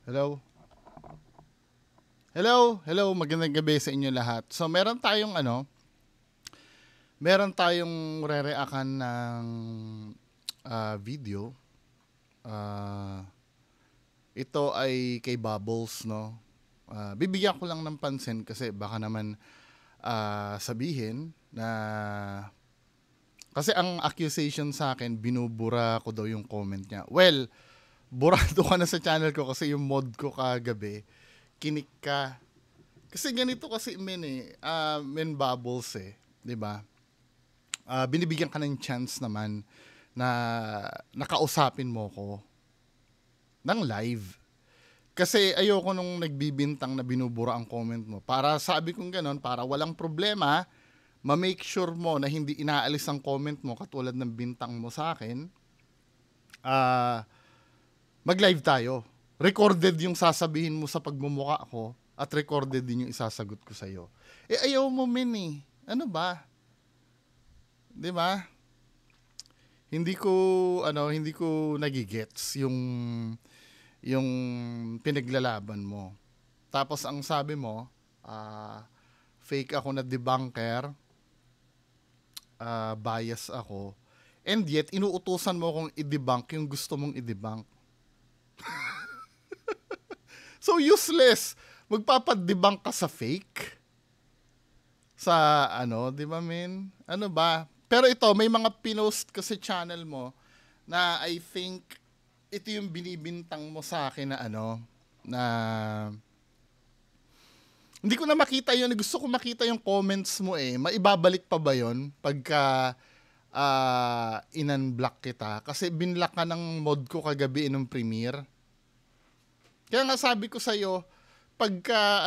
Hello? Hello, magandang gabi sa inyo lahat. So, meron tayong re-reactan ng video. Ah, ito ay kay Bubbles, no? Bibigyan ko lang ng pansin kasi baka naman sabihin na kasi ang accusation sa akin, binubura ko daw yung comment niya. Well, burado ka na sa channel ko kasi yung mod ko kagabi, kinik ka. Kasi ganito kasi men Bubbles eh, 'di ba? Binibigyan ka ng chance naman na nakausapin mo ko ng live. Kasi ayoko nung nagbibintang na binubura ang comment mo. Para sabi kong ganon, para walang problema, ma-make sure mo na hindi inaalis ang comment mo katulad ng bintang mo sa akin, mag-live tayo. Recorded yung sasabihin mo sa pagmumuka ko at recorded din yung isasagot ko sa'yo. Ayaw mo eh. Ano ba? 'Di ba? Hindi ko nagigets yung pinaglalaban mo. Tapos ang sabi mo, fake ako na debunker, bias ako, and yet inuutusan mo akong i-debunk yung gusto mong i-debunk. So useless. Magpapad-debunk ka sa fake? Sa di ba men? Ano ba? Pero ito, may mga pinost ka sa channel mo na I think ito yung binibintang mo sa akin na na hindi ko na makita yun. Gusto ko makita yung comments mo eh. Maibabalik pa ba yun pagka in-unblock kita? Kasi binlock ka ng mod ko kagabi nung premiere. Kaya nga sabi ko sa'yo, pagka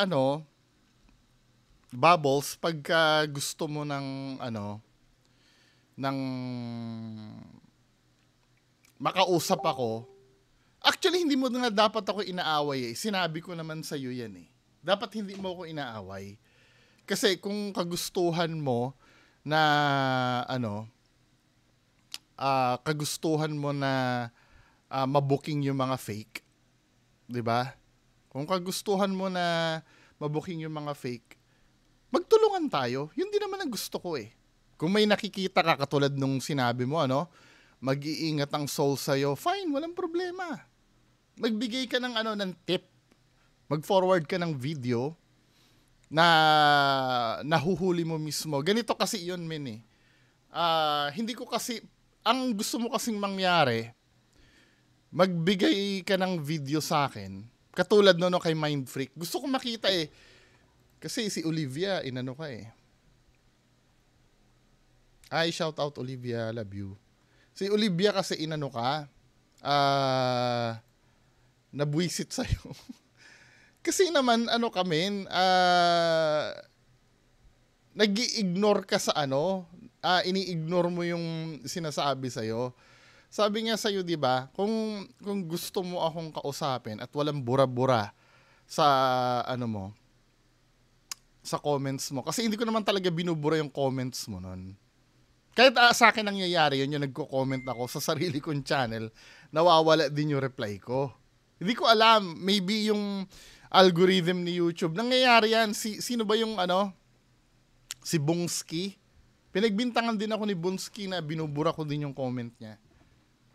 Bubbles, pagka gusto mo ng makausap ako, actually hindi mo nga dapat ako inaaway eh. Sinabi ko naman sa iyo yan eh. Dapat hindi mo ako inaaway. Kasi kung kagustuhan mo na mabuking yung mga fake, 'di ba? Kung kagustuhan mo na mabuking yung mga fake, magtulungan tayo. Yun din naman ang gusto ko eh. Kung may nakikita ka katulad nung sinabi mo, mag-iingat ang soul sa'yo, fine, walang problema. Magbigay ka ng tip. Mag-forward ka ng video na nahuhuli mo mismo. Ganito kasi yun, men eh. Hindi ko kasi, ang gusto mo kasing mangyari, magbigay ka ng video sa akin, katulad no kay Mind Freak. Gusto ko makita eh. Kasi si Olivia, ka eh. Ay, shout out Olivia, love you. Si Olivia kasi ka, nabwisit sa'yo. Kasi naman, nag-i-ignore ka sa ini-ignore mo yung sinasabi sa'yo. Sabi nga sa'yo, di ba, kung gusto mo akong kausapin at walang bura-bura sa sa comments mo. Kasi hindi ko naman talaga binubura yung comments mo nun. Kahit sa akin nangyayari yun, yung nagko-comment ako sa sarili kong channel, nawawala din yung reply ko. Hindi ko alam, maybe yung algorithm ni YouTube. Nangyayari yan, sino ba yung si Bungsky? Pinagbintangan din ako ni Bungsky na binubura ko din yung comment niya.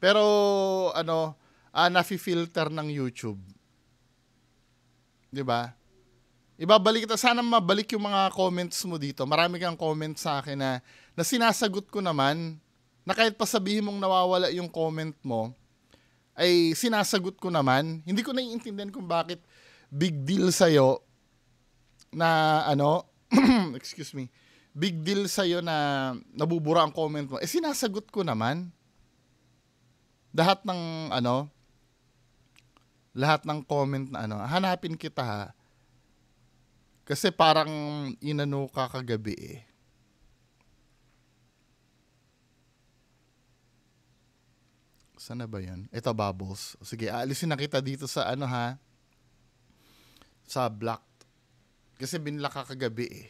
Pero nafi-filter ng YouTube. 'Di ba? Ibabalik kita, sana mabalik yung mga comments mo dito. Marami kang comments sa akin na sinasagot ko naman, na kahit pa sabihin mong nawawala yung comment mo, ay sinasagot ko naman. Hindi ko naiintindihan kung bakit big deal sa'yo na excuse me, big deal sa'yo na nabubura ang comment mo. Sinasagot ko naman. Lahat ng comment na hanapin kita ha. Kasi parang ka kagabi eh. Sana ba yun? Ito, Bubbles. Sige, aalisin na kita dito sa sa blocked. Kasi binlock ka kagabi eh.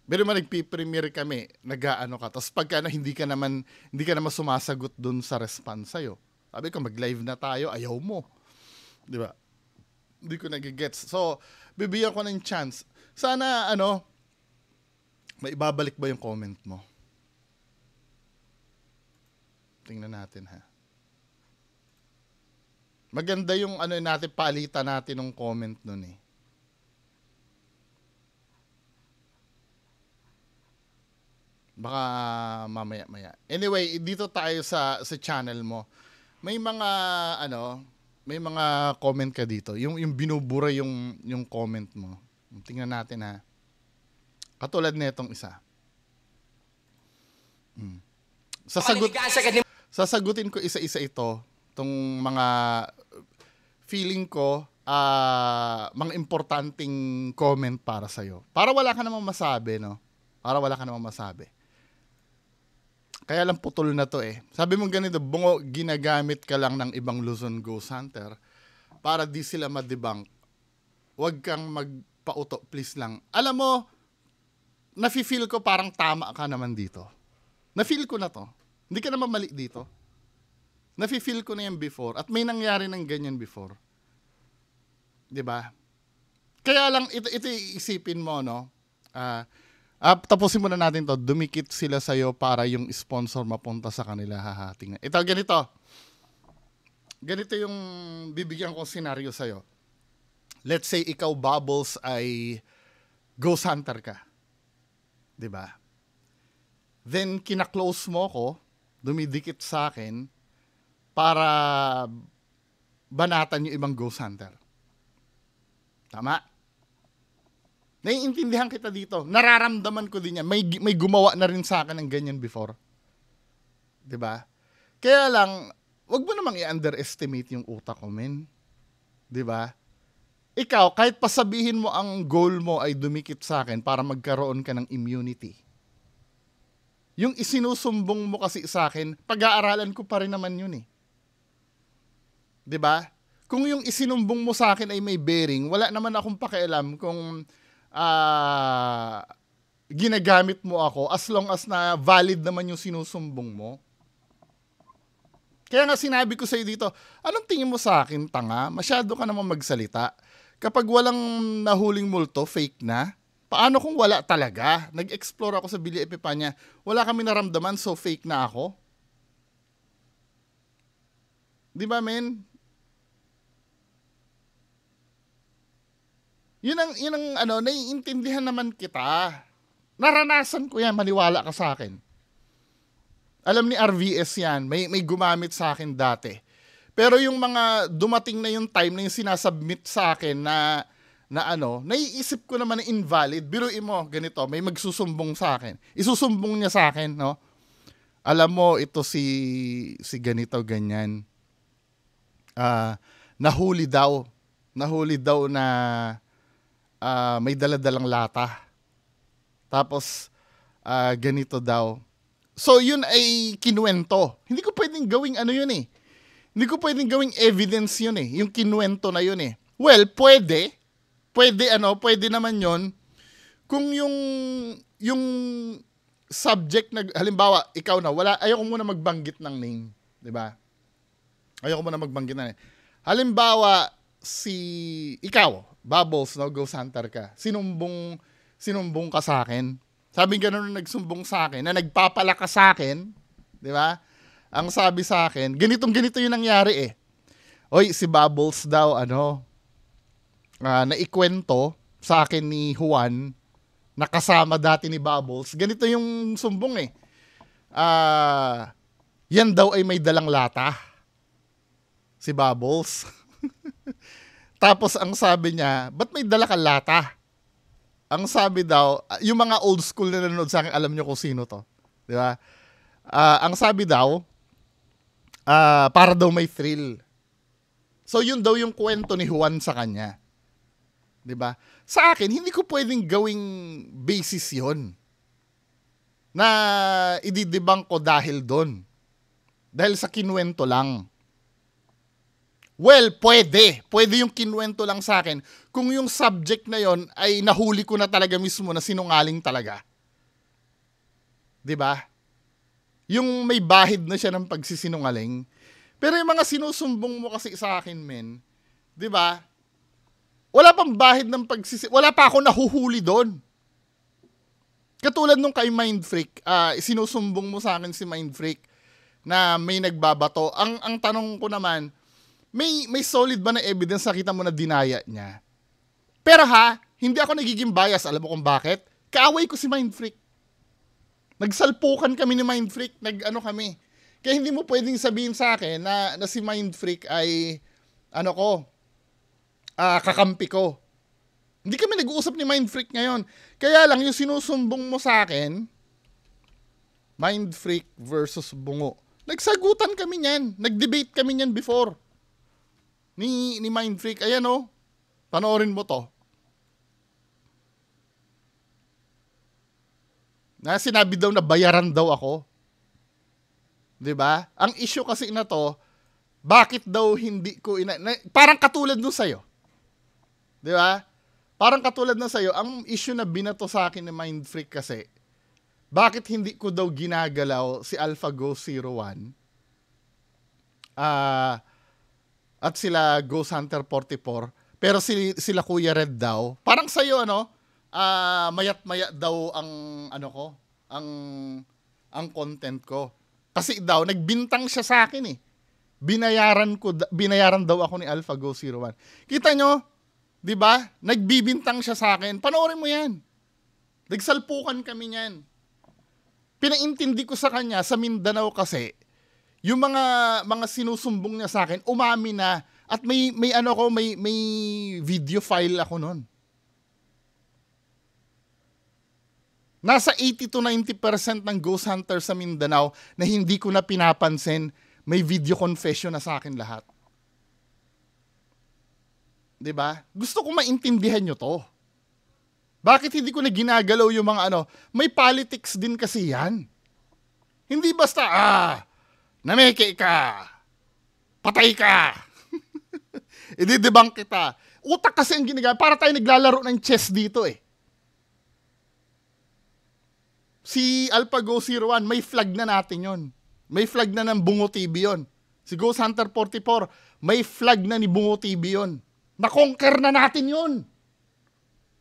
Pero man nagpi-premiere kami, nag-aano ka. Tapos pagka hindi ka naman sumasagot dun sa response sa'yo. Sabi ko, mag-live na tayo, ayaw mo. Di ba? Hindi ko nagigets. So, bibigyan ko ng chance. Sana, maibabalik ba yung comment mo? Tingnan natin, ha. Maganda yung natin, palitan natin ng comment nun eh. Baka mamaya-maya. Anyway, dito tayo sa channel mo. May mga may mga comment ka dito. Yung binubura yung comment mo. Tingnan natin, ha. Katulad nitong isa. Sasagutin ko isa-isa ito. Tong mga feeling ko mga importanteng comment para sa'yo. Para wala ka namang masabi, no? Para wala ka namang masabi. Kaya lang putol na to eh. Sabi mo ganito, bungo, ginagamit ka lang ng ibang Luzon Ghost Hunter para di sila ma-debunk. Huwag kang magpauto, please lang. Alam mo, nafe-feel ko parang tama ka naman dito. Na-feel ko na to. Hindi ka naman mali dito. Nafe-feel ko na yan before at may nangyari ng ganyan before. 'Di ba? Kaya lang ito isipin mo, no? Tapusin muna natin to. Dumikit sila sa'yo para yung sponsor mapunta sa kanila. Hahating. Ito, ganito. Ganito yung bibigyan ko senaryo sa'yo. Let's say ikaw, Bubbles, ay ghost hunter ka. 'Di ba? Then, kina-close mo ko, dumidikit sa akin, para banatan yung ibang ghost hunter. Tama? Naiintindihan kita dito. Nararamdaman ko din yan. May gumawa na rin sa akin ng ganyan before. 'Di ba? Kaya lang, wag mo namang i-underestimate yung utak ko, men. 'Di ba? Ikaw, kahit pasabihin mo ang goal mo ay dumikit sa akin para magkaroon ka ng immunity. Yung isinusumbong mo kasi sa akin, pag-aaralan ko pa rin naman yun eh. 'Di ba? Kung yung isinumbong mo sa akin ay may bearing, wala naman akong pakialam kung ginagamit mo ako as long as na valid naman yung sinusumbong mo. Kaya nga sinabi ko sa'yo dito, anong tingin mo sa akin, tanga? Masyado ka naman magsalita. Kapag walang nahuling multo, fake na. Paano kung wala talaga? Nag-explore ako sa Villa Epipania, wala kami naramdaman, so fake na ako. Di ba, men? Yun ang naiintindihan naman kita. Naranasan ko yan, maniwala ka sa akin. Alam ni RVS yan, may gumamit sa akin dati. Pero yung mga dumating na yung time na yung sinasubmit sa akin na naiisip ko naman na invalid. Biruin mo, ganito, may magsusumbong sa akin. Isusumbong niya sa akin, no? Alam mo, ito si ganito, ganyan. Nahuli daw na may daladalang lata. Tapos, ganito daw. So, yun ay kinuwento. Hindi ko pwedeng gawing yun eh. Hindi ko pwedeng gawing evidence yun eh. Yung kinuwento na yun eh. Well, pwede naman yun. Kung yung subject na, halimbawa, ikaw na, ayoko muna magbanggit ng name. Diba? Ayoko muna magbanggit ng name. Halimbawa, ikaw, Bubbles, no, ghost hunter ka. Sinumbong ka sa akin. Sabi gano'n nung nagsumbong sa akin, na nagpapalaka sa akin, di ba? Ang sabi sa akin, ganito yung nangyari eh. Oy, si Bubbles daw, naikwento sa akin ni Juan, nakasama dati ni Bubbles. Ganito yung sumbong eh. Yan daw ay may dalang lata. Si Bubbles. Tapos ang sabi niya, ba't may dala kang lata? Ang sabi daw, yung mga old school na nanonood sa akin, alam niyo kung sino to. Di ba? Ang sabi daw, para daw may thrill. So yun daw yung kwento ni Juan sa kanya. Di ba? Sa akin, hindi ko pwedeng gawing basis yun. Na ididibang ko dahil doon. Dahil sa kinuwento lang. Well, pwede. Pwede yung kinuwento lang sa akin kung yung subject na yon ay nahuli ko na talaga mismo na sinungaling talaga. 'Di ba? Yung may bahid na siya ng pagsisinungaling. Pero yung mga sinusumbong mo kasi sa akin, men, 'Di ba? Wala pang bahid ng wala pa ako nahuhuli doon. Katulad nung kay Mindfreak, sinusumbong mo sa akin si Mindfreak na may nagbabato. Ang tanong ko naman, may solid ba na evidence nakita mo na dinaya niya? Pero hindi ako nagiging bias. Alam mo kung bakit? Kaaway ko si Mindfreak. Nagsalpukan kami ni Mindfreak. Kami. Kaya hindi mo pwedeng sabihin sa akin na si Mindfreak ay kakampi ko. Hindi kami nag-uusap ni Mindfreak ngayon. Kaya lang, yung sinusumbong mo sa akin, Mindfreak versus Bungo. Nagsagutan kami niyan. Nag-debate kami niyan before. Ni Mindfreak. Ayan panoorin mo to. Na sinabi daw na bayaran daw ako. 'Di ba? Ang issue kasi na to, bakit daw hindi ko parang katulad nung sa'yo. 'Di ba? Parang katulad na sa'yo, ang issue na binato sa akin ni Mindfreak kasi, bakit hindi ko daw ginagalaw si AlphaGo 01 at sila Ghost Hunter 44, pero sila Kuya Red daw, parang sa'yo mayat-mayat daw ang content ko. Kasi daw, nagbintang siya sa akin eh. Binayaran daw ako ni AlphaGo 01. Kita nyo, di ba? Nagbibintang siya sa akin. Panoorin mo yan. Nagsalpukan kami niyan. Pinaintindi ko sa kanya, sa Mindanao kasi, yung mga sinusumbong niya sa akin, umami na. At may video file ako nun. Nasa 80 to 90% ng Ghost Hunter sa Mindanao na hindi ko na pinapansin, may video confession na sa akin lahat. 'Di ba? Gusto ko maintindihan nyo to. Bakit hindi ko na ginagalaw yung mga may politics din kasi yan. Hindi basta, nameke ka, patay ka, i-debunk kita. Utak kasi ang ginagawa, para tayo naglalaro ng chess dito eh. Si AlphaGo 01, may flag na natin yon. May flag na ng Bungo TV yon. Si Ghost Hunter 44, may flag na ni Bungo TV yon. Na-conquer na natin yun.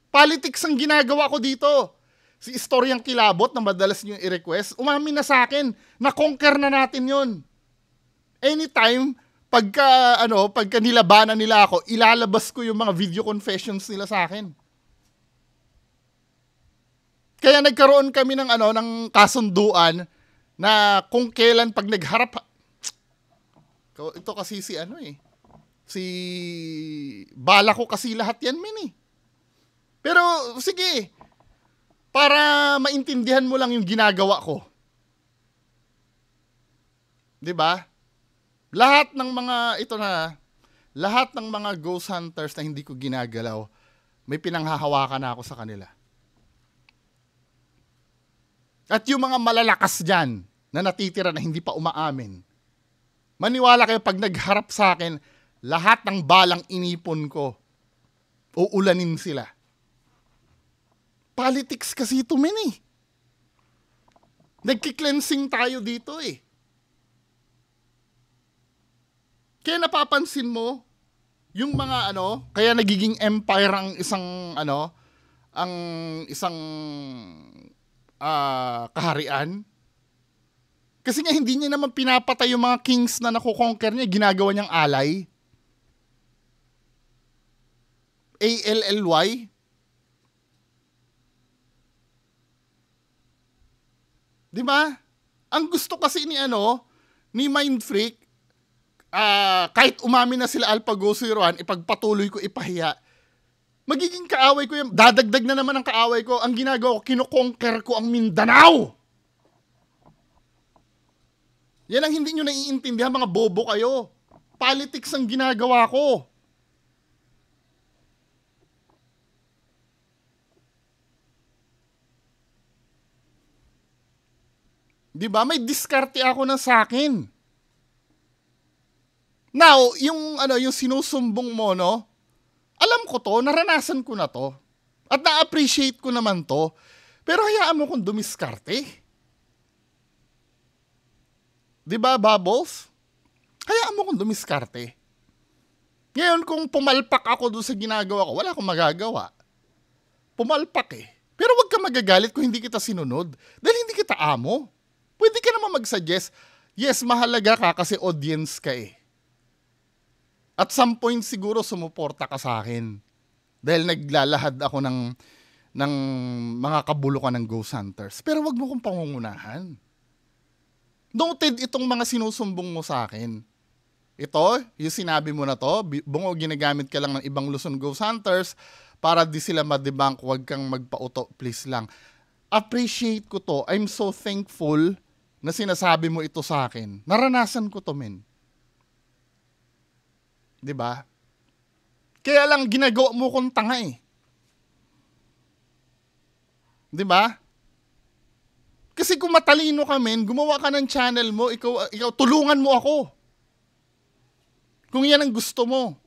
Politics ang ginagawa ko dito. Si Istoryang Kilabot na madalas nyo i-request, umamin na sa akin. Na-conquer na natin yun. Anytime, pagka nilabanan nila ako, ilalabas ko yung mga video confessions nila sa akin. Kaya nagkaroon kami ng kasunduan na kung kailan pag nagharap. Ito kasi bala ko kasi lahat yan, men eh. Pero, sige, para maintindihan mo lang yung ginagawa ko. 'Di ba? Lahat ng mga Ghost Hunters na hindi ko ginagalaw, may pinanghahawakan na ako sa kanila. At yung mga malalakas dyan, na natitira na hindi pa umaamin, maniwala kayo pag nagharap sa akin, lahat ng balang inipon ko, uulanin sila. Politics kasi ito, men eh. Nagki-cleansing tayo dito eh. Kaya napapansin mo, yung mga kaya nagiging empire ang isang kaharian. Kasi nga hindi niya naman pinapatay yung mga kings na nakukonquer niya, ginagawa niyang alay. ALLY. Di ba? Ang gusto kasi ni Mindfreak, kahit umamin na sila AlphaGo 01, ipagpatuloy ko, ipahiya. Magiging kaaway ko yung, dadagdag na naman ang kaaway ko. Ang ginagawa ko, kinukonquer ko ang Mindanao. Yan ang hindi nyo naiintindihan, mga bobo kayo. Politics ang ginagawa ko. Di ba? May diskarte ako na sa akin. Now, yung sinusumbong mo, alam ko to, naranasan ko na to. At na-appreciate ko naman to. Pero hayaan mo kung dumiskarte. Di ba, Bubbles? Hayaan mo kung dumiskarte. Ngayon, kung pumalpak ako doon sa ginagawa ko, wala akong magagawa. Pumalpak eh. Pero wag ka magagalit kung hindi kita sinunod. Dahil hindi kita amo. Pwede ka naman mag-suggest, yes, mahalaga ka kasi audience ka eh. At some point siguro sumuporta ka sa akin. Dahil naglalahad ako ng mga kabulukan ng Ghost Hunters. Pero wag mo kong pangungunahan. Noted itong mga sinusumbong mo sa akin. Ito, yung sinabi mo na to, bungo ginagamit ka lang ng ibang Luzon Ghost Hunters para di sila ma-debunk, wag kang magpauto, please lang. Appreciate ko to. I'm so thankful na sinasabi mo ito sa akin. Naranasan ko to, men. 'Di ba? Kaya lang ginagawa mo kong tanga eh. 'Di ba? Kasi kung matalino ka, men, gumawa ka ng channel mo, ikaw tulungan mo ako. Kung yan ang gusto mo.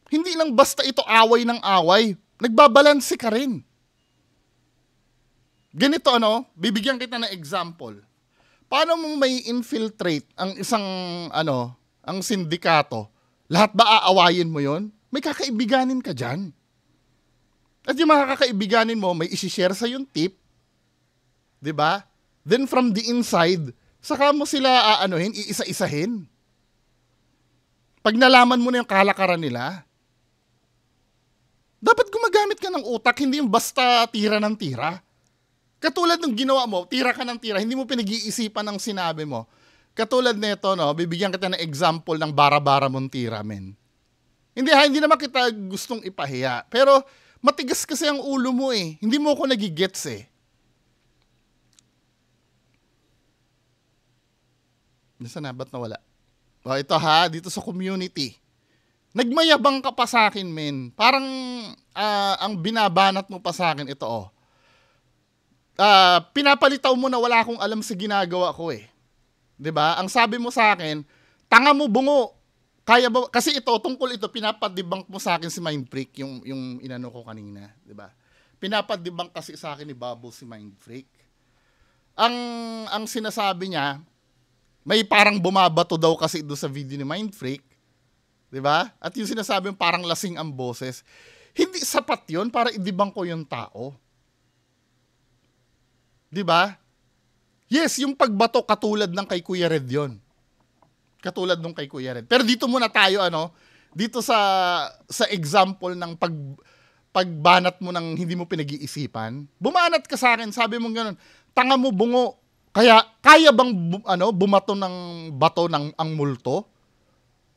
Hindi lang basta ito away ng away. Nagbabalanse ka rin. Ganito bibigyan kita ng example. Paano mo may infiltrate ang isang ang sindikato? Lahat ba aawayin mo yon? May kakaibiganin ka dyan. At yung mga kakaibiganin mo, may isi-share sa yung tip. 'Di ba? Then from the inside, saka mo sila iisa-isahin. Pag nalaman mo na yung kalakaran nila, dapat gumagamit ka ng utak, hindi yung basta tira ng tira. Katulad ng ginawa mo, tira ka ng tira, hindi mo pinag-iisipan ang sinabi mo. Katulad nito, bibigyan kita ng example ng bara-bara mong tira, men. Hindi naman kita gustong ipahiya. Pero matigas kasi ang ulo mo eh. Hindi mo ako nagigets eh. Nasaan na? Ba't nawala? Ito dito sa community. Nagmayabang ka pa sa akin, men. Parang ang binabanat mo pa sa akin, ito pinapalitaw mo na wala akong alam sa ginagawa ko eh. 'Di ba? Ang sabi mo sa akin, tanga mo bungo. Kaya ba kasi tungkol ito pinapadebunk mo sa akin si Mind Freak, yung inano ko kanina, 'di ba? Pinapadebunk kasi sa akin ni Bubble si Mind Freak. Ang sinasabi niya, may parang bumabato daw kasi doon sa video ni Mind Freak. 'Di ba? At yung sinasabi yung parang lasing ang boses. Hindi sapat 'yon para i-debunk ko yung tao. 'Di ba? Yes, yung pagbato katulad ng kay Kuya Red 'yon. Katulad nung kay Kuya Red. Pero dito muna tayo dito sa example ng pagbanat mo ng hindi mo pinag-iisipan. Bumanat ka sa akin, sabi mo gano'n, tanga mo bungo. Kaya bang bumato ng bato ng ang multo?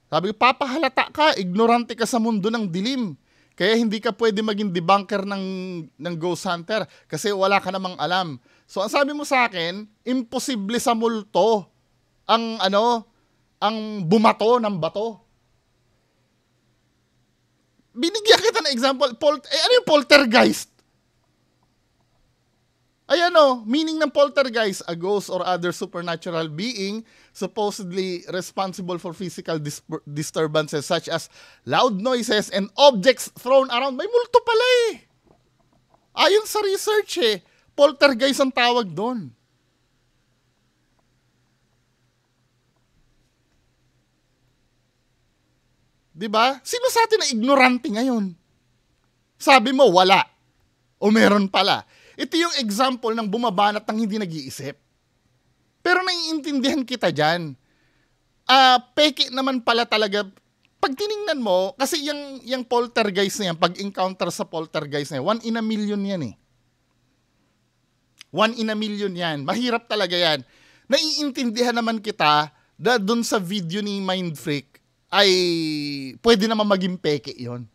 Sabi ko, papahalata ka, ignorante ka sa mundo ng dilim. Kaya hindi ka pwede maging debunker ng Ghost Hunter kasi wala ka namang alam. So ang sabi mo sa akin, imposible sa multo ang bumato ng bato. Binigyan kita ng example, ano yung poltergeist? Ayan meaning ng poltergeist, a ghost or other supernatural being supposedly responsible for physical disturbances such as loud noises and objects thrown around. May multo pala eh. Ayon sa research poltergeist ang tawag doon. Diba? Sino sa atin na ignorante ngayon? Sabi mo, wala. O meron pala. Ito yung example ng bumabanat ng hindi nag-iisip. Pero naiintindihan kita dyan. Peke naman pala talaga. Pag tiningnan mo, kasi yung poltergeist na yan, pag-encounter sa poltergeist na yan, 1 in a million yan eh. 1 in a million yan. Mahirap talaga yan. Naiintindihan naman kita na dun sa video ni Mind Freak, ay pwede naman maging peke yon.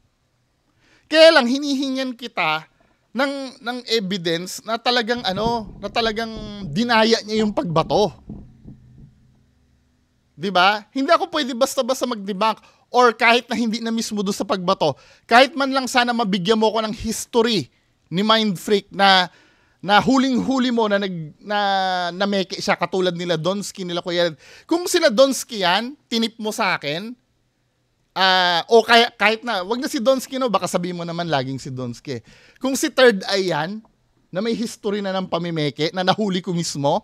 Kaya lang hinihingan kita ng evidence na talagang dinaya niya yung pagbato. 'Di ba? Hindi ako pwede basta-basta mag-debunk or kahit na hindi na mismo do sa pagbato, kahit man lang sana mabigyan mo ko ng history ni Mind Freak na huling-huli mo na meke siya katulad nila Donsky, nila Kuya. Kung sila Donsky yan, tinip mo sa akin, o kahit na, wag na si Donsky baka sabihin mo naman laging si Donsky. Kung si Third Eye yan, na may history na ng pamimeke, na nahuli ko mismo,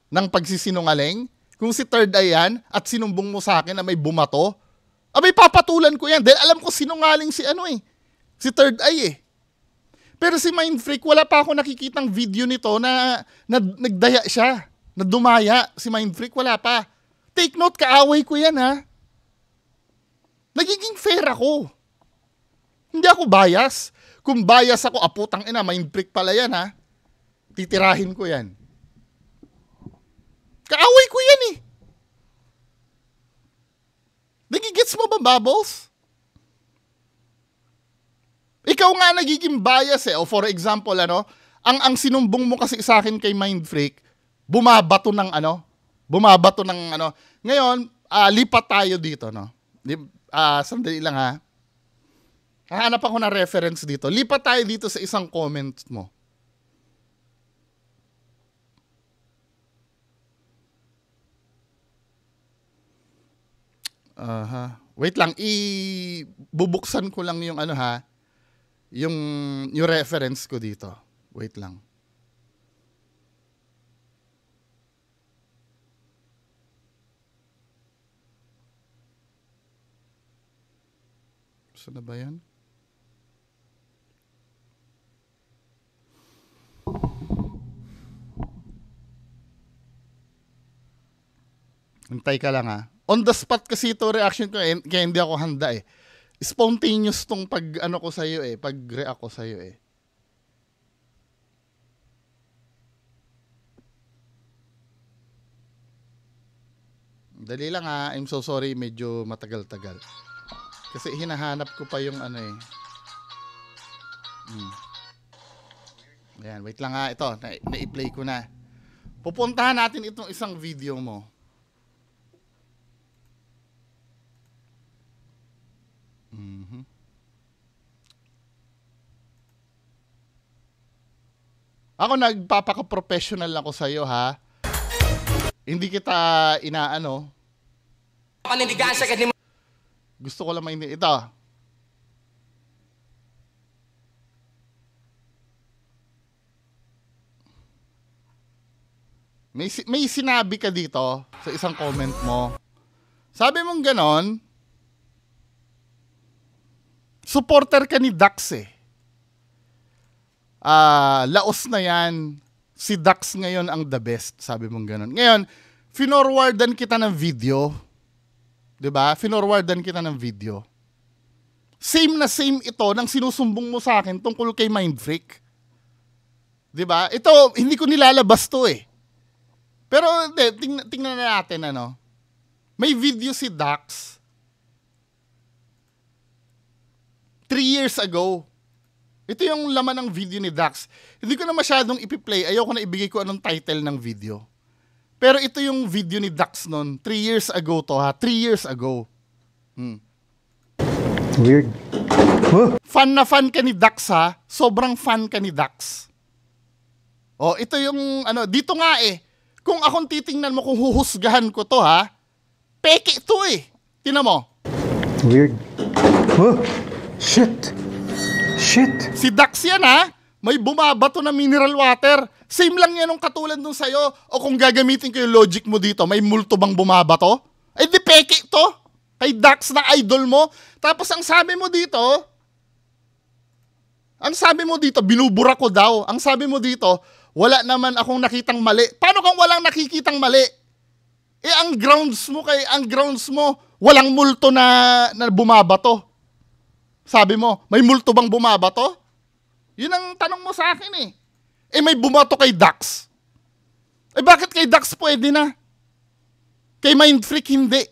ng pagsisinungaling, Kung si Third Eye yan at sinumbong mo sa akin na may bumato, abay papatulan ko yan. Dahil alam ko sinungaling si si Third Eye eh. Pero si Mind Freak, wala pa ako nakikitang video nito na nagdaya siya. Na dumaya si Mind Freak, wala pa. Take note, kaaway ko yan ha. Nagiging fair ako. Hindi ako bias. Kung bias ako, putang ina, Mind Freak pala yan ha. Titirahin ko yan. Kaaway ko yan eh. Nagigets mo ba, Bubbles? Ikaw nga nagiging bias eh. O for example, ang sinumbong mo kasi sa akin kay Mind Freak, bumabato ng Ngayon, lipat tayo dito, no? Sandali lang ha. Hahanap ako ng reference dito. Lipat tayo dito sa isang comment mo. Wait lang, bubuksan ko lang yung yung reference ko dito. Wait lang. Saan na ba yan? Hintay ka lang ha. On the spot kasi ito reaction ko kaya hindi ako handa eh. Spontaneous tong ko sa'yo eh. Pag-react ko sa'yo eh. Dali lang ha. I'm so sorry. Medyo matagal-tagal. Kasi hinahanap ko pa yung Ayan, wait lang ha. Ito, na-i-play ko na. Pupuntahan natin itong isang video mo. Ako nagpapaka-professional ako sa'yo ha. Hindi kita inaano. Gusto ko lang maintindihan. Ito. May sinabi ka dito sa isang comment mo. Sabi mong ganon, supporter ka ni Dax eh. Laos na yan. Si Dax ngayon ang the best. Sabi mong ganon. Ngayon, finorwardan kita ng video. Diba? Finorwardan kita ng video. Same na same ito nang sinusumbong mo sa akin tungkol kay Mind Freak. Diba? Ito, hindi ko nilalabas to eh. Pero, tingnan na natin May video si Dax 3 years ago. Ito yung laman ng video ni Dax. Hindi ko na masyadong ipi-play. Ayoko na ibigay ko anong title ng video. Pero ito yung video ni Dax noon. 3 years ago to ha. 3 years ago. Weird. Huh? Fan na fan ka ni Dax ha. Sobrang fan ka ni Dax. Oh, ito yung dito nga eh. Kung akong titingnan mo kung huhusgahan ko to ha. Peke to eh. Tingnan mo. Weird. Huh? Shit. Si Dax yan ha. May bumabato na mineral water. Same lang yan nung katulad nung sa'yo. O kung gagamitin ko yung logic mo dito, may multo bang bumabato? Ay di peke to. Kay Dax na idol mo. Tapos ang sabi mo dito, binubura ko daw. Ang sabi mo dito, wala naman akong nakitang mali. Paano kang walang nakikitang mali? Ang grounds mo, walang multo na bumabato. Sabi mo, may multo bang bumabato? Yun ang tanong mo sa akin eh. May bumato kay Dax. Bakit kay Dax pwede na? Kay Mind Freak hindi.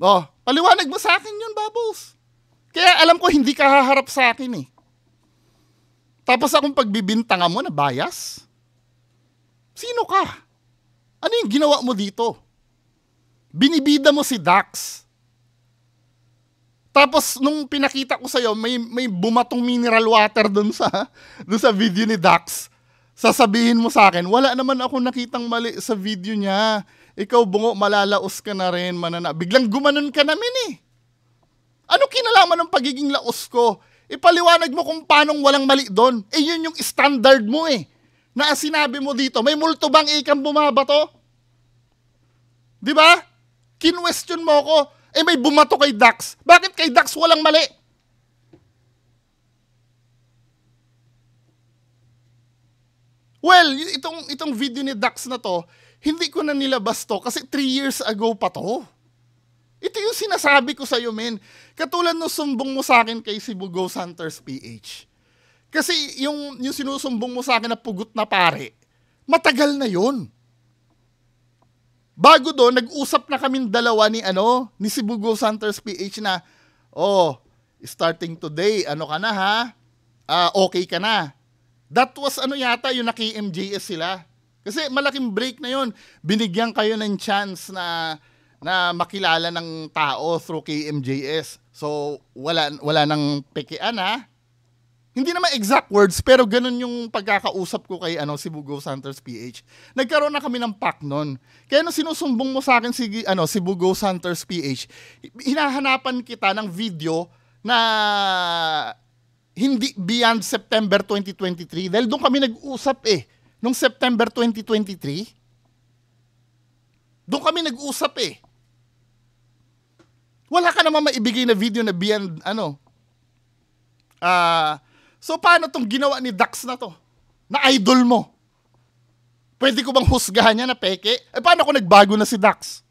Oh, paliwanag mo sa akin yun, Bubbles. Kaya alam ko hindi ka haharap sa akin eh. Tapos akong pagbibintangan mo na bias? Sino ka? Ano yung ginawa mo dito? Binibida mo si Dax. Tapos nung pinakita ko sa'yo, may bumatong mineral water dun sa video ni Dax. Sasabihin mo sa akin, wala naman ako nakitang mali sa video niya. Ikaw bungo, malalaos ka na rin, manana. Biglang gumanon ka namin eh. Ano kinalaman ng pagiging laos ko? Ipaliwanag mo kung paanong walang mali doon. Eh yun yung standard mo eh. Na sinabi mo dito, may multo bang ikang bumabato? Di ba? Kinwestiyon mo ko, eh may bumato kay Dax. Bakit kay Dax walang mali? Well, itong video ni Dax na to, hindi ko na nilabas to kasi 3 years ago pa to. Ito yung sinasabi ko sa'yo, men. Katulad no sumbong mo sa akin kay Cebu Ghost Hunters PH. Kasi yung sinusumbong mo sa akin na pugot na pare, matagal na yun. Bago doon, nag-usap na kaming dalawa ni Cebu Ghost Hunters PH na, starting today, ka na ha? Okay ka na. That was yata yung naki-MJS sila. Kasi malaking break na yun. Binigyan kayo ng chance na makilala ng tao through KMJS. So, wala nang pekean ha. Hindi naman exact words, pero ganun yung pagkakausap ko kay Cebu Ghost Hunters PH. Nagkaroon na kami ng pack nun. Kaya nung sinusumbong mo sa akin Cebu Ghost Hunters PH, hinahanapan kita ng video na hindi beyond September 2023 dahil doon kami nag-usap nung September 2023. Doon kami nag-usap Wala ka naman maibigay na video na beyond so paano tong ginawa ni Dax na to? Na idol mo? Pwede ko bang husgahan niya na peke? Paano kung nagbago na si Dax?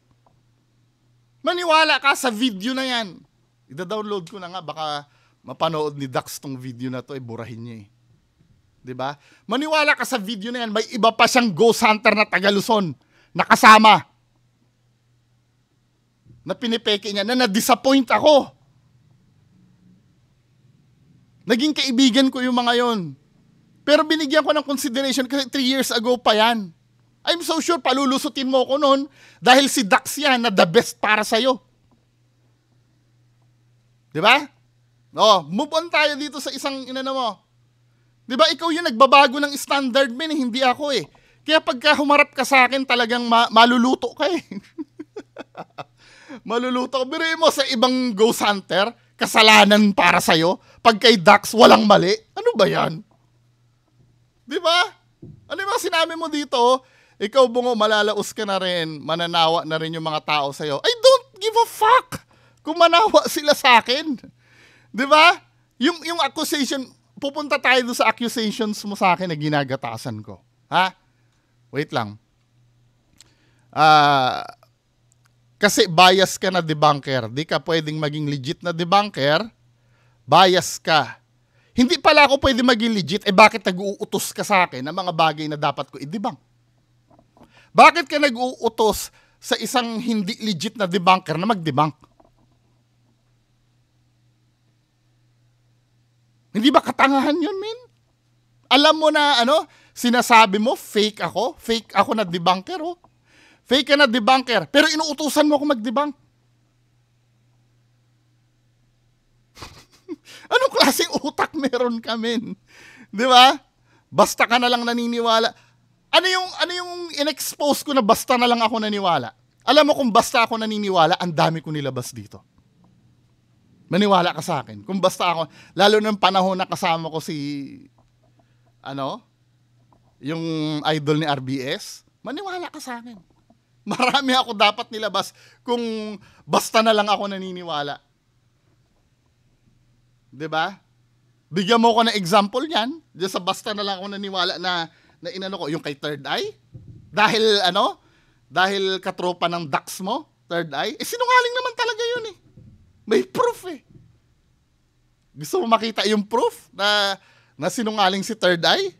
Maniwala ka sa video na yan. Ida-download ko na nga, baka mapanood ni Dax tong video na to, burahin niya Diba? Maniwala ka sa video na yan, may iba pa siyang ghost hunter na taga Luzon, nakasama. Na pinipeke niya, na na-disappoint ako. Naging kaibigan ko yung mga yon. Pero binigyan ko ng consideration kasi 3 years ago pa yan. I'm so sure palulusutin mo ko noon dahil si Dax yan na the best para sa'yo. Diba? Move on tayo dito sa isang mo. Diba, ikaw yung nagbabago ng standard, men, hindi ako Kaya pagka humarap ka sa akin, talagang maluluto ka Maluluto ka. Biruin mo sa ibang ghost hunter, kasalanan para sa'yo. Pag kay Dax, walang mali. Ano ba yan? Diba? Ano ba sinabi mo dito? Ikaw, Bungo, malalaos ka na rin. Mananawa na rin yung mga tao sa'yo. I don't give a fuck kung manawa sila sa akin. Diba? Yung accusation, pupunta tayo doon sa accusations mo sa akin na ginagatasan ko. Ha? Wait lang. Kasi bias ka na debunker. Di ka pwedeng maging legit na debunker. Bias ka. Hindi pala ako pwede maging legit. Bakit nag-uutos ka sa akin ng mga bagay na dapat ko i-debunk? Bakit ka nag-uutos sa isang hindi legit na debunker na mag-debunk? Hindi ba katangahan yun, min? Alam mo na, sinasabi mo, fake ako na debunker, Fake ka na debunker, pero inuutusan mo ako mag-debunk. Anong klaseng utak meron ka, men? Di ba? Basta ka na lang naniniwala. Ano yung in-expose ko na basta na lang ako naniwala? Alam mo kung basta ako naniniwala, ang dami ko nilabas dito. Maniwala ka sa akin. Kung basta ako, lalo ng panahon na kasama ko si, yung idol ni RBS, maniwala ka sa akin. Marami ako dapat nilabas kung basta na lang ako naniniwala. 'Di ba? Bigyan mo ko ng example niyan, diyan sa basta na lang ako naniwala na ko yung kay Third Eye. Dahil katropa ng Dax mo, Third Eye. Sinungaling naman talaga yun May proof Gusto mo makita yung proof na sinungaling si Third Eye?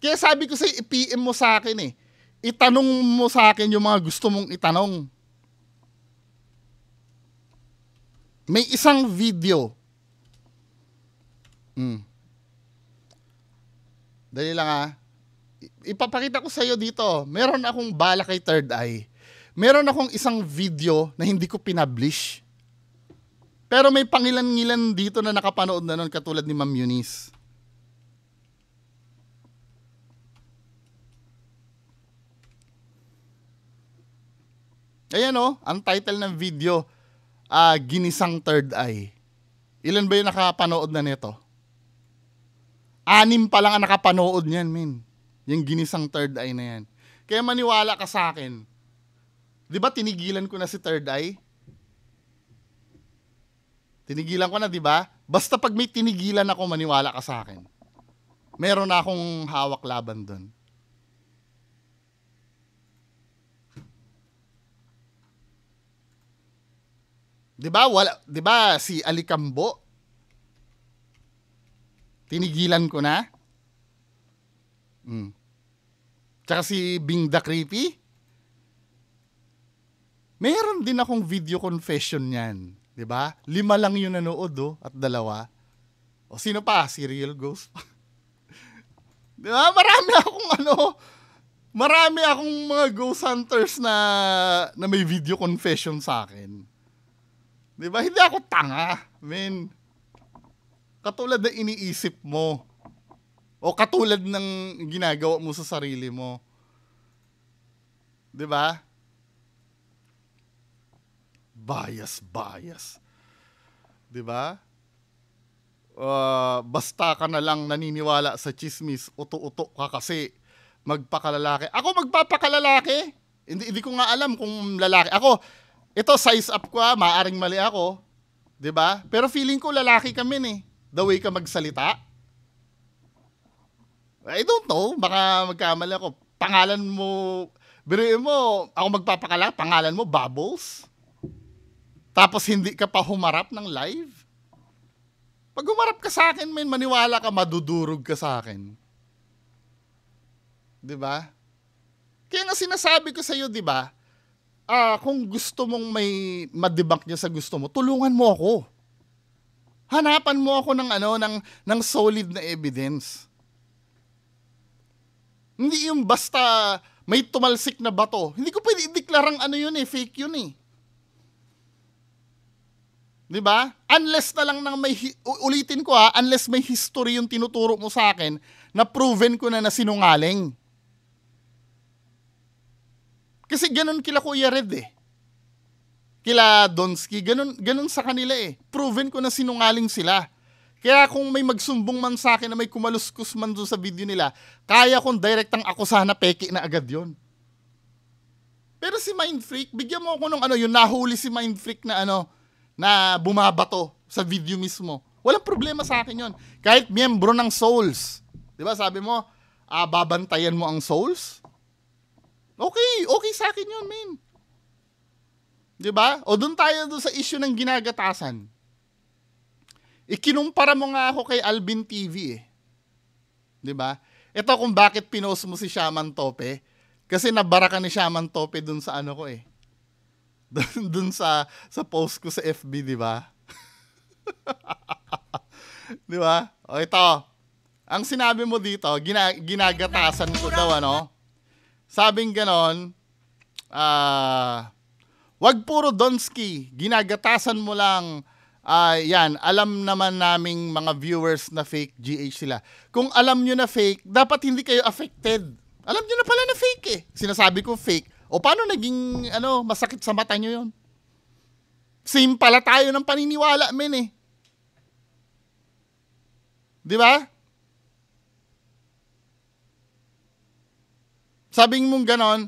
Kaya sabi ko sa'yo, i-PM mo sa akin Itanong mo sa akin yung mga gusto mong itanong. May isang video. Dali lang ipapakita ko sa'yo dito. Meron akong bala kay Third Eye. Meron akong isang video na hindi ko pinablish. Pero may pangilan-ngilan dito na nakapanood na nun katulad ni Ma'am Eunice. Ayan ang title ng video, Ginisang Third Eye. Ilan ba yung nakapanood na nito? 6 pa lang ang nakapanood niyan, min. Yung Ginisang Third Eye na yan. Kaya maniwala ka sa akin. Di ba tinigilan ko na si Third Eye? Tinigilan ko na, di ba? Basta pag may tinigilan ako, maniwala ka sa akin. Meron na akong hawak laban doon. Di ba si Alicambo? Tinigilan ko na. Tsaka si Bing the Creepy. Meron din akong video confession niyan, 'di ba? 5 lang 'yung nanood at 2. O sino pa? Si Real Ghost. 'Di ba? Marami akong mga ghost hunters na may video confession sa akin. 'Di ba? Hindi ako tanga, men. Katulad ng iniisip mo. O katulad ng ginagawa mo sa sarili mo. 'Di ba? Bias. 'Di ba? Basta ka na lang naniniwala sa chismis, uto-uto ka kasi magpakalalaki. Ako magpapakalalaki? Hindi ko nga alam kung lalaki. Ako, ito size up ko maaring mali ako. 'Di ba? Pero feeling ko lalaki kami the way ka magsalita. I don't know, baka magkamali ako. Pangalan mo, biruin mo, ako magpapakalaki, pangalan mo Bubbles? Tapos hindi ka pa humarap ng live? Pag humarap ka sa akin, men, maniwala ka, madudurog ka sa akin. 'Di ba? Kaya nga sinasabi ko sa iyo, 'di ba? Kung gusto mong may ma-debunk niya sa gusto mo, tulungan mo ako. Hanapan mo ako ng solid na evidence. Hindi yung basta may tumalsik na bato. Hindi ko pwede ideklarang fake yun . 'Di ba? Unless na lang ulitin ko unless may history yung tinuturo mo sa akin na proven ko na sinungaling. Kasi ganun kila Kuya Red Kila Donsky, ganun sa kanila Proven ko na sinungaling sila. Kaya kung may magsumbong man sa akin na may kumaluskus man doon sa video nila, kaya kong direktang akusahan na peke na agad yon. Pero si Mindfreak, bigyan mo ako yung nahuli si Mindfreak na na bumabato sa video mismo. Walang problema sa akin yon. Kahit miyembro ng Souls. 'Di ba sabi mo, babantayan mo ang Souls? Okay sa akin yon, men. 'Di ba? O doon tayo sa issue ng ginagatasan. Ikinumpara mo nga ako kay Alvin TV 'Di ba? Ito kung bakit pinost mo si Shaman Tope. Kasi nabara ka ni Shaman Tope dun sa ko dun sa post ko sa FB, 'di ba? 'Di ba? O ito. Ang sinabi mo dito, ginagatasan ko daw Sabing ganon, wag puro Donsky, ginagatasan mo lang. Yan, alam naman naming mga viewers na fake GH sila. Kung alam nyo na fake, dapat hindi kayo affected. Alam nyo na pala na fake Sinasabi ko fake. O paano naging masakit sa mata nyo yun? Same pala tayo ng paniniwala, men 'Di ba? Sabing mong ganon,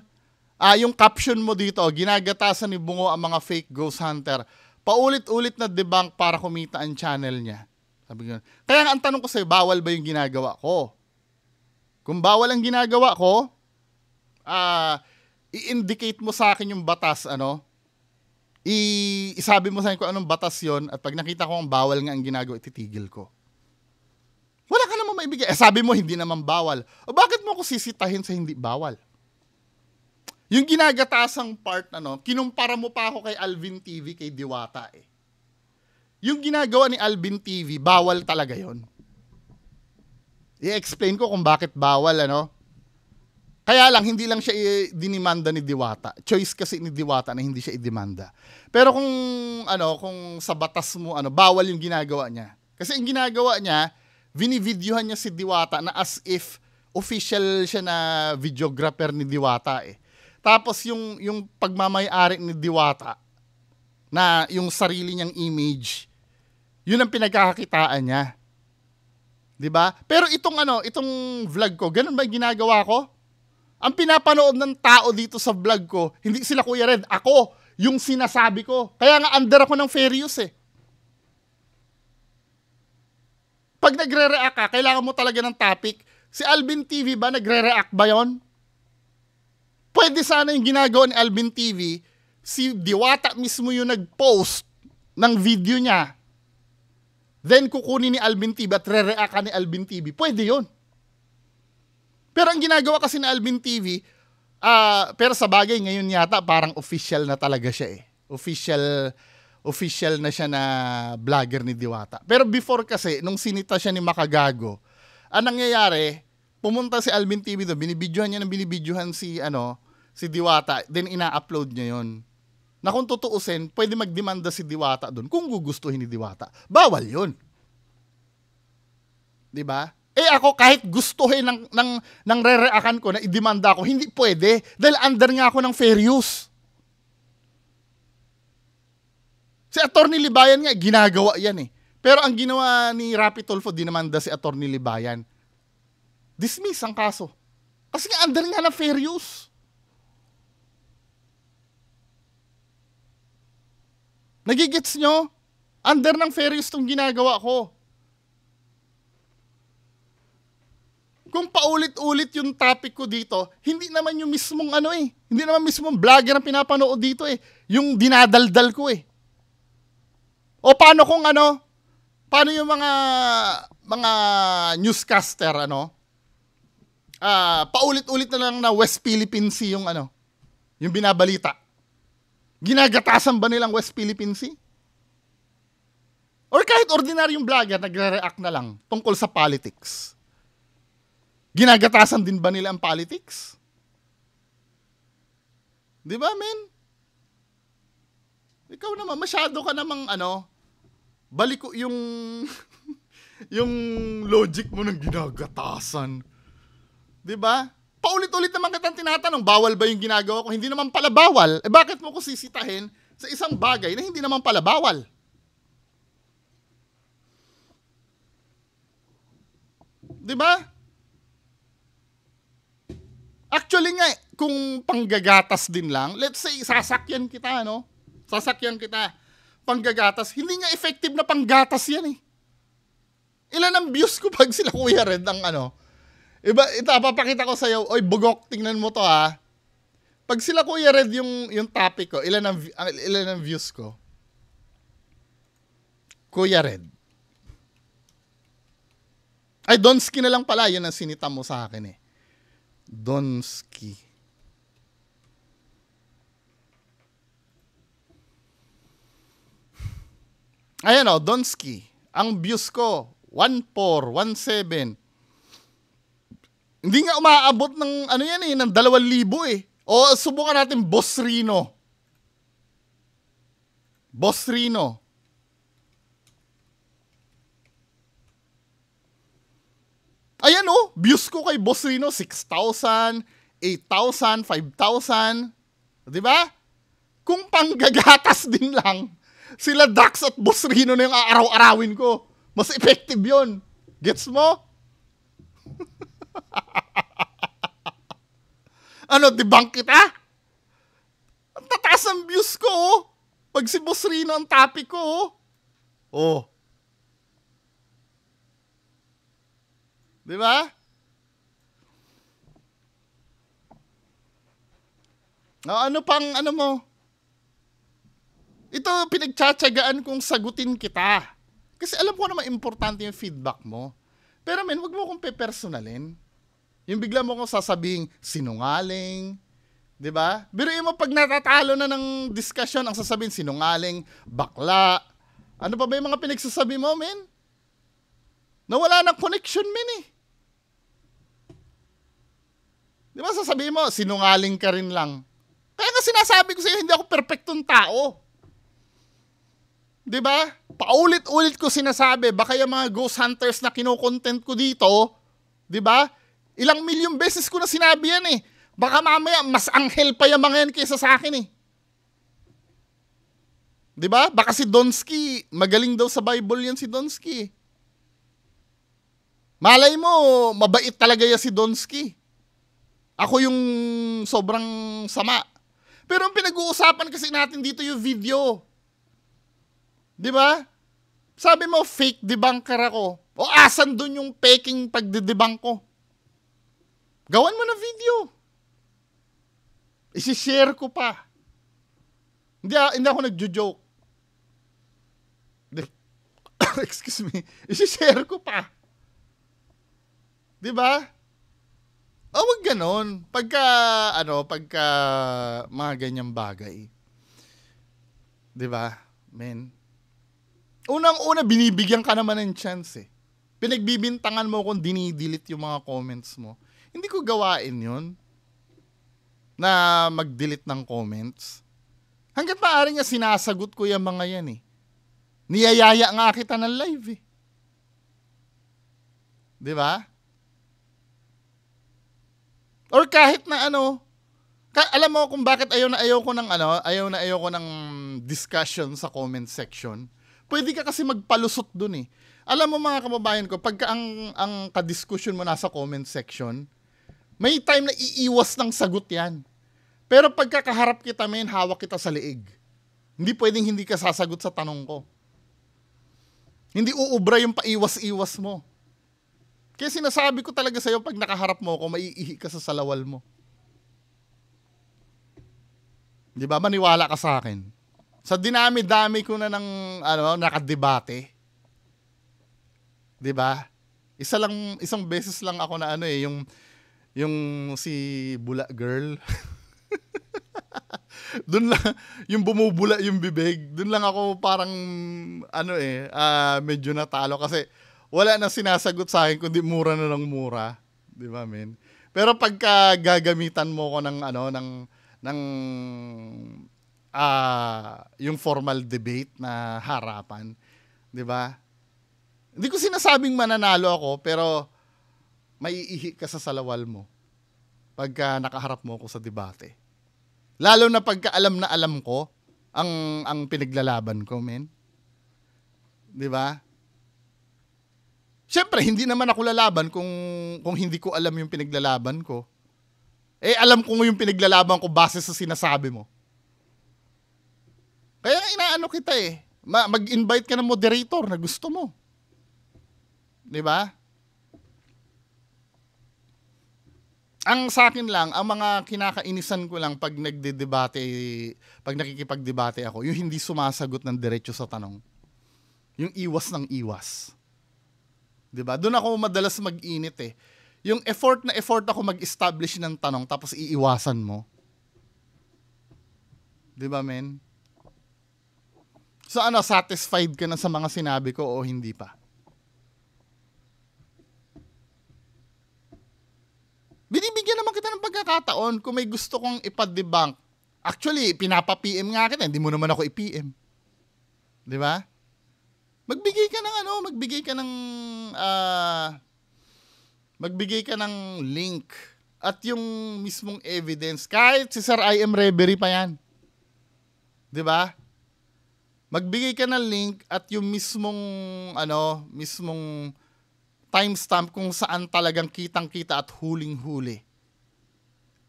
yung caption mo dito, ginagatasan ni Bungo ang mga fake ghost hunter. Paulit-ulit na debunk para kumita ang channel niya. Sabi ko. Kaya ang tanong ko sa'yo, bawal ba yung ginagawa ko? Kung bawal ang ginagawa ko, i-indicate mo sa akin yung batas, isabi mo sa akin kung anong batas yon at pag nakita ko ang bawal nga ang ginagawa, ititigil ko. Wala ka naman maibigay. Sabi mo, hindi naman bawal. O bakit mo ako sisitahin sa hindi bawal? Yung ginagatasang part, kinumpara mo pa ako kay Alvin TV, kay Diwata Yung ginagawa ni Alvin TV, bawal talaga yon. I-explain ko kung bakit bawal, Kaya lang, hindi lang siya dinimanda ni Diwata. Choice kasi ni Diwata na hindi siya idemanda. Pero kung sa batas mo, bawal yung ginagawa niya. Kasi yung ginagawa niya, vinivideohan niya si Diwata na as if official siya na videographer ni Diwata Tapos yung pagmamay-ari ni Diwata na yung sarili niyang image, yun ang pinagkakakitaan niya. 'Di ba? Pero itong vlog ko, ganun ba yung ginagawa ko? Ang pinapanood ng tao dito sa vlog ko, hindi sila Kuya Red, ako, yung sinasabi ko. Kaya nga under ako ng fair use eh. Pag nagre-react ka, kailangan mo talaga ng topic. Si Alvin TV ba, nagre-react ba yon? Pwede sana yung ginagawa ni Alvin TV, si Diwata mismo yung nag-post ng video niya. Then kukunin ni Alvin TV at re-react ka ni Alvin TV. Pwede yon. Pero ang ginagawa kasi ni Alvin TV, pero sa bagay ngayon yata parang official na talaga siya eh. Official na siya na vlogger ni Diwata. Pero before kasi, nung sinita siya ni Makagago, ang nangyayari, pumunta si Alvin TV doon, binibidyohan si Diwata, then ina-upload niya yon. Na kung tutuusin, pwede magdemanda si Diwata doon kung gugustuhin ni Diwata. Bawal yun. 'Di ba? Ako kahit gustuhin ng re-reactan ko na idemanda ko, hindi pwede dahil under nga ako ng fair use. Si Atty. Libayan nga ginagawa yan eh. Pero ang ginawa ni Rapi Tulfo, dinamanda si Atty. Libayan. Dismiss ang kaso. Kasi nga under nga ng fair use. Nagigets nyo? Under ng fair use itong ginagawa ko. Kung paulit-ulit yung topic ko dito, hindi naman yung mismong hindi naman mismong vlogger ang pinapanood dito eh. Yung dinadaldal ko eh. O paano kung paano yung mga newscaster paulit-ulit na lang na West Philippine Sea yung binabalita. Ginagatasan ba nilang West Philippine Sea? Or kahit ordinaryong vlogger nagre-react na lang tungkol sa politics. Ginagatasan din ba nila ang politics? Di ba, men? Ikaw naman, masyado ka namang balik ko yung yung logic mo ng ginagatasan. Di ba? Paulit-ulit naman kitang tinatanong, bawal ba yung ginagawa ko? Hindi naman pala bawal. Bakit mo ko sisitahin sa isang bagay na hindi naman pala bawal? Di ba? Actually nga, kung panggagatas din lang, let's say, sasakyan kita, Sasakyan kita, panggagatas. Hindi nga effective na panggatas yan eh. Ilan ang views ko pag sila Kuya Red ang ito, papakita ko sa'yo, oy, bugok, tingnan mo to ha. Pag sila Kuya Red yung topic ko, ilan ang views ko? Kuya Red. Ay, Donski na lang pala, yun ang sinita mo sa akin eh. Donski. Ayan Donski. Ang views ko, 1,417. Hindi nga umaabot ng ng 2,000 eh. O subukan natin Boss Rino. Boss Rino. Ayan views ko kay Boss Rino, 6,000, 8,000, 5,000. Diba? Kung panggagatas din lang, sila Dax at Boss Rino na yung aaraw-arawin ko. Mas effective yon. Gets mo? Debunk kita? Ang tataas ang views ko, Pag si Boss Rino ang topic ko, Di ba? Mo? Ito, pinagtsatsagaan kong sagutin kita. Kasi alam ko naman importante yung feedback mo. Pero wag mo akong pepersonalin. Yung bigla mo akong sasabing sinungaling. Di ba? Biruin mo pag natatalo na ng discussion, ang sasabihin sinungaling, bakla. Ano pa ba yung mga pinagsasabi mo, men? Nawala ng connection, men eh. Di ba sasabihin mo, sinungaling ka rin lang. Kaya nga sinasabi ko sa'yo, hindi ako perfectong tao. Di ba? Paulit-ulit ko sinasabi, baka yung mga ghost hunters na kinokontent ko dito, di ba? Ilang milyong beses ko na sinabi yan eh. Baka mamaya, mas anghel pa yung mga yan kaysa sa akin eh. Di ba? Baka si Donsky, magaling daw sa Bible yan si Donsky. Malay mo, mabait talaga yan si Donsky. Ako yung sobrang sama. Pero ang pinag-uusapan kasi natin dito yung video. Di ba? Sabi mo, fake debunker ako. O asan dun yung peking pagdedebunk ko? Gawan mo na video. Isi-share ko pa. Hindi ako nagjo-joke. Excuse me. Isi-share ko pa. Diba? O wag ganon. Pagka mga ganyang bagay. Diba? Men. Unang-una, binibigyan ka naman ng chance eh. Pinagbibintangan mo kung dinidelete yung mga comments mo. Hindi ko gawain yun. Na mag-delete ng comments. Hanggat maaari nga sinasagot ko yung mga yan eh. Niyayaya nga kita ng live eh. Di ba? Or kahit na alam mo kung bakit ayaw na ayaw ko ng discussion sa comment section. Pwede ka kasi magpalusot dun eh. Alam mo mga kababayan ko, pagka ang kadiskusyon mo nasa comment section, may time na iiwas ng sagot yan. Pero pagkakaharap kita, hawak kita sa liig. Hindi pwedeng hindi ka sasagot sa tanong ko. Hindi uubra yung paiwas-iwas mo. Kaya sinasabi ko talaga sa'yo, pag nakaharap mo ako, maiihi ka sa salawal mo. Di ba? Maniwala ka sa akin. Sa dinami-dami ko na nakadebate. Di ba? Isang beses lang ako na yung si Bula Girl. Doon lang, yung bumubula yung bibig, doon lang ako parang, medyo natalo kasi wala na sinasagot sa akin kundi mura na lang mura. Di ba, men? Pero pagka gagamitan mo ko ng yung formal debate na harapan, di ba? Hindi ko sinasabing mananalo ako, pero maiihi ka sa salawal mo pagka nakaharap mo ako sa debate. Lalo na pagka alam na alam ko ang pinaglalaban ko, men. 'Di ba? Siyempre, hindi naman ako lalaban kung hindi ko alam yung pinaglalaban ko. Eh, alam ko yung pinaglalaban ko base sa sinasabi mo. Kaya nga inaano kita eh. Mag-invite ka ng moderator na gusto mo. 'Di ba? Ang sa akin lang, ang mga kinakainisan ko lang pag pag nakikipagdebate ako, yung hindi sumasagot ng diretso sa tanong. Yung iwas ng iwas. 'Di ba? Doon ako madalas mag-init eh. Yung effort ako mag-establish ng tanong tapos iiwasan mo. 'Di ba, men? So satisfied ka na sa mga sinabi ko o hindi pa? Binibigyan naman kita ng pagkakataon kung may gusto kong ipa-debunk. Actually, pinapa-PM nga kita, hindi mo naman ako i-PM. 'Di ba? Magbigay ka ng link at yung mismong evidence. Kahit si Sir I.M. Reverie pa yan. 'Di ba? Magbigay ka ng link at yung mismong timestamp kung saan talagang kitang-kita at huling-huli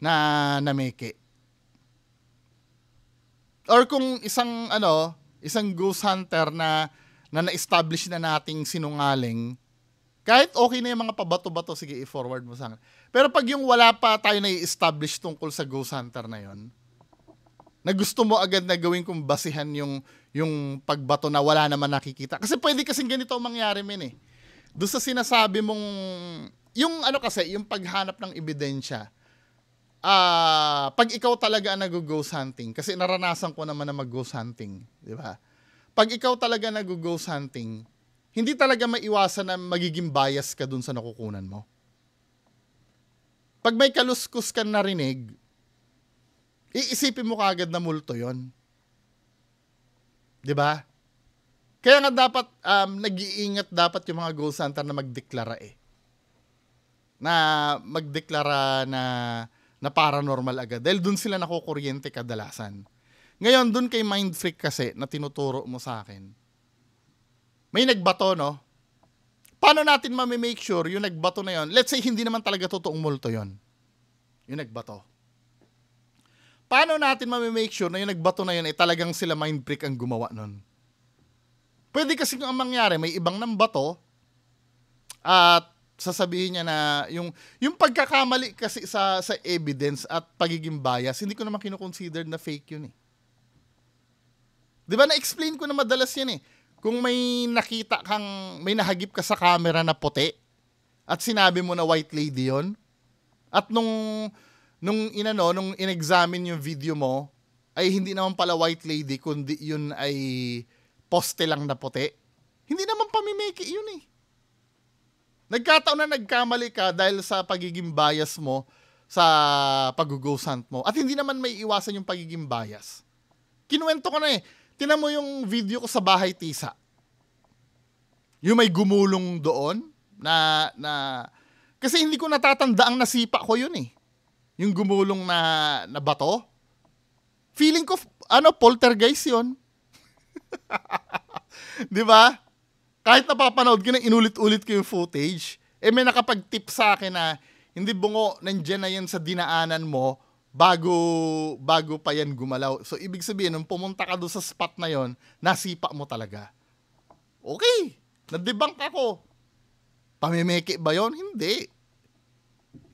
na nameke. Or kung isang ghost hunter na na-establish na nating sinungaling, kahit okay na yung mga pabato-bato, sige, i-forward mo sa akin. Pero pag yung wala pa tayo na-establish tungkol sa ghost hunter na yon, na gusto mo agad na gawin kong basihan yung pagbato na wala naman nakikita. Kasi pwede kasing ganito ang mangyari, men eh. Doon sa sinasabi mong, yung paghanap ng ebidensya, pag ikaw talaga ang nag-ghost hunting, kasi naranasan ko naman na mag-ghost hunting, di ba? Pag ikaw talaga nag-ghost hunting, hindi talaga maiwasan na magiging bias ka dun sa nakukunan mo. Pag may kaluskus ka narinig, iisipin mo kaagad na multo yon. Di ba? Kaya nga dapat, nag-iingat dapat yung mga ghost hunter na magdeklara eh. Na magdeklara na na paranormal agad. Dahil dun sila nakukuryente kadalasan. Ngayon, dun kay Mind Freak kasi na tinuturo mo sa akin, may nagbato, no? Paano natin make sure yung nagbato na yon? Let's say, hindi naman talaga totoong multo yon. Yung nagbato. Paano natin make sure na yung nagbato na yun ay talagang sila Mind Freak ang gumawa nun? Pwede kasi kung ang mangyari, may ibang nambato at sasabihin niya na yung pagkakamali kasi sa evidence at pagiging bias, hindi ko naman kinoconsider na fake yun eh. Di ba na-explain ko na madalas yan eh. Kung may nakita kang, may nahagip ka sa camera na puti at sinabi mo na white lady yon, at nung in-examine yung video mo, ay hindi naman pala white lady, kundi yun ay poste lang na puti. Hindi naman pamimiki yun eh. Nagkataon na nagkamali ka dahil sa pagiging bias mo sa pag-ghost hunt mo. At hindi naman may iwasan yung pagiging bias. Kinuwento ko na eh. Tinan mo yung video ko sa bahay Tisa. Yung may gumulong doon na kasi hindi ko natatanda ang nasipa ko yun eh. Yung gumulong na bato. Feeling ko poltergeist yun. 'Di ba? Kahit napapanood ko na inulit-ulit ko yung footage, may nakapag-tip sa akin na hindi bungo, nandiyan na yan sa dinaanan mo bago pa yan gumalaw. So, ibig sabihin, nung pumunta ka doon sa spot na yon, nasipa mo talaga. Okay, na-debunk ako. Pamimeke ba yon? Hindi.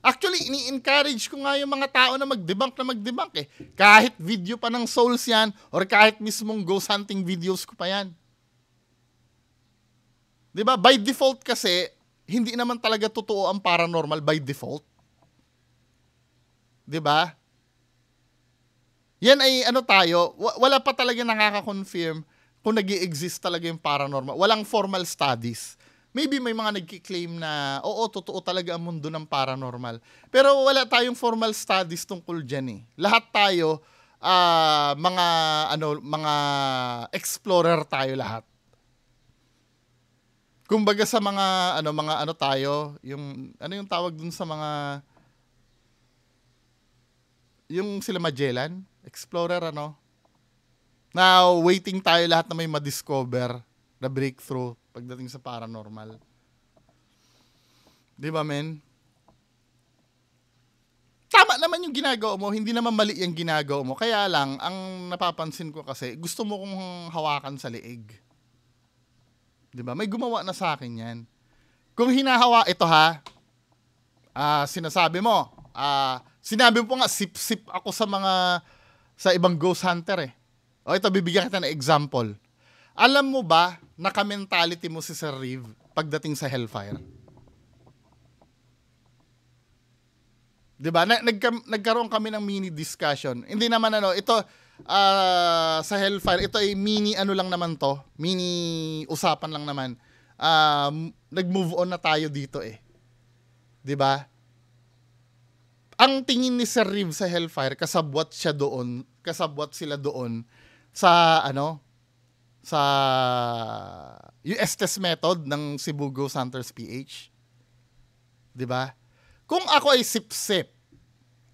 Actually, ini-encourage ko nga yung mga tao na mag-debunk eh. Kahit video pa ng souls yan, or kahit mismong ghost hunting videos ko pa yan. Diba? By default kasi, hindi naman talaga totoo ang paranormal by default. Diba? Yan ay wala pa talaga nakaka-confirm kung nag-i-exist talaga yung paranormal. Walang formal studies. Maybe may mga nagki-claim na, oo, totoo talaga ang mundo ng paranormal. Pero wala tayong formal studies tungkol dyan eh. Lahat tayo, mga explorer tayo lahat. Kumbaga sa mga tayo, yung tawag dun sa mga yung sila Magellan, explorer na waiting tayo lahat na may ma-discover na breakthrough pagdating sa paranormal. 'Di ba, men? Tama naman yung ginagawa mo, hindi naman mali yung ginagawa mo. Kaya lang ang napapansin ko kasi gusto mo kong hawakan sa leeg. 'Di ba? May gumawa na sa akin 'yan. Kung hinahawa ito sinasabi mo, sinabi mo nga sip-sip ako sa ibang ghost hunter eh. O ito, bibigyan kita ng example. Alam mo ba na ka-mentality mo si Sir Riv pagdating sa Hellfire? 'Di ba? Nagkaroon kami ng mini discussion. Hindi naman ito sa Hellfire, ito ay mini lang naman to. Mini usapan lang naman. Nag-move on na tayo dito eh. 'Di ba? Ang tingin ni Sir Riv sa Hellfire, kasabwat sila doon sa sa yung Estes method ng Cebu Ghost Hunters PH. 'Di ba? Kung ako ay sip-sip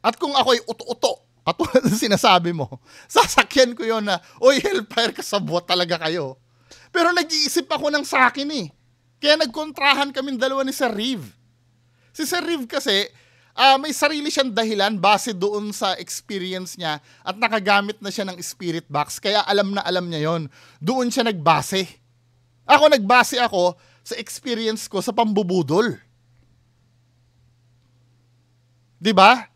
at kung ako ay uto-uto, katulad ng sinasabi mo, sasakyan ko yon na, oy, Hellfire, kasabwat talaga kayo. Pero nag-iisip ako ng sa akin eh. Kaya nagkontrahan kaming dalawa ni Sir Riv. Si Sir Riv kasi, may sarili siyang dahilan base doon sa experience niya at nakagamit na siya ng spirit box. Kaya alam na alam niya yon. Doon siya nagbase. Nagbase ako sa experience ko sa pambubudol. 'Di ba?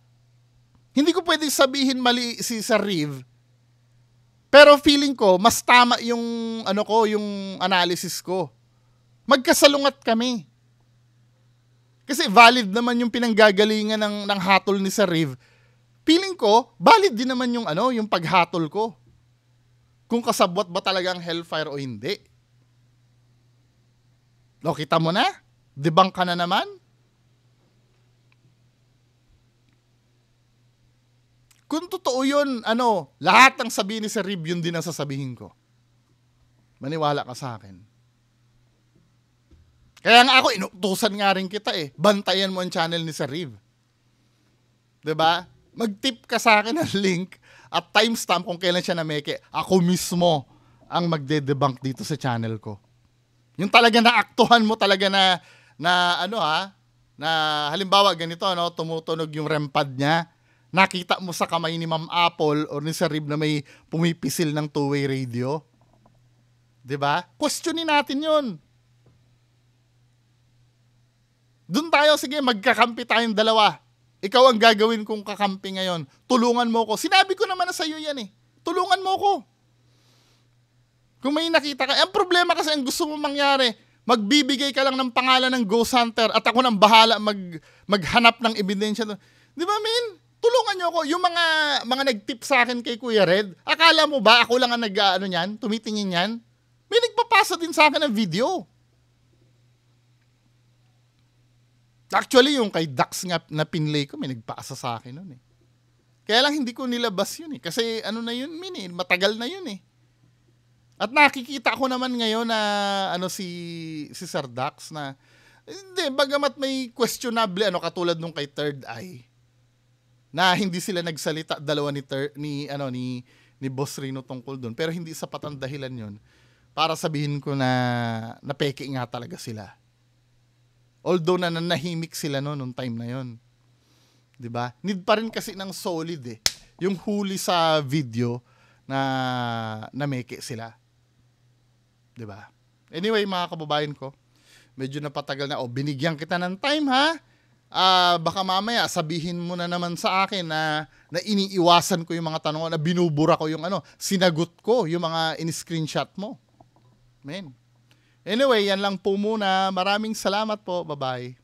Hindi ko pwedeng sabihin mali si Sir Riv. Pero feeling ko mas tama yung yung analysis ko. Magkasalungat kami. Kasi valid naman yung pinanggagalingan ng hatol ni Sir Riv. Feeling ko valid din naman yung yung paghatol ko. Kung kasabwat ba talaga ang Hellfire o hindi. O, kita mo na? Debunk ka na naman? Kung totoo yun, lahat ng sabihin ni Sir Riv, yun din ang sasabihin ko. Maniwala ka sa akin. Kaya nga ako, inutusan nga rin kita eh. Bantayan mo ang channel ni Sir Riv. 'Di ba? mag-tip ka sa akin ng link at timestamp kung kailan siya nameke. Ako mismo ang magde-debunk dito sa channel ko. Yung talaga na aktuhan mo talaga na na halimbawa ganito, tumutunog yung REM pad niya. Nakita mo sa kamay ni Ma'am Apple o ni Sir Rib na may pumipisil ng two-way radio. 'Di ba? Questionin natin 'yon. Doon tayo, sige, magkakampi tayong dalawa. Ikaw ang gagawin kong kakampi ngayon. Tulungan mo ko. Sinabi ko naman na sa'yo yan eh. Tulungan mo ko. Kung may nakita ka. Ang problema kasi ang gusto mo mangyari, magbibigay ka lang ng pangalan ng Ghost Hunter at ako nang bahala maghanap ng ebidensya. Di ba, men? Tulungan nyo ako. Yung mga nag-tip sa akin kay Kuya Red, akala mo ba ako lang ang tumitingin yan? May nagpapasa din sa akin ng video. Actually, yung kay Dax nga na pinlay ko, may nagpasa sa akin nun eh. Kaya lang hindi ko nilabas yun eh. Kasi na yun, matagal na yun eh. At nakikita ko naman ngayon na si Sir Dax na, hindi, bagamat may questionable, katulad nung kay Third Eye, na hindi sila nagsalita, dalawa ni Boss Rino tungkol doon. Pero hindi sapat ang dahilan yun para sabihin ko na peke nga talaga sila. Although nanahimik sila nung time na yon. 'Di ba? Need pa rin kasi ng solid eh. Yung huli sa video na meke sila. 'Di ba? Anyway, mga kababayan ko, medyo napatagal na. Binigyan kita ng time ha. Baka mamaya sabihin mo na naman sa akin na iniiwasan ko yung mga tanong, na binubura ko yung sinagot ko yung mga in-screenshot mo. Men. Anyway, yan lang po muna. Maraming salamat po. Bye-bye.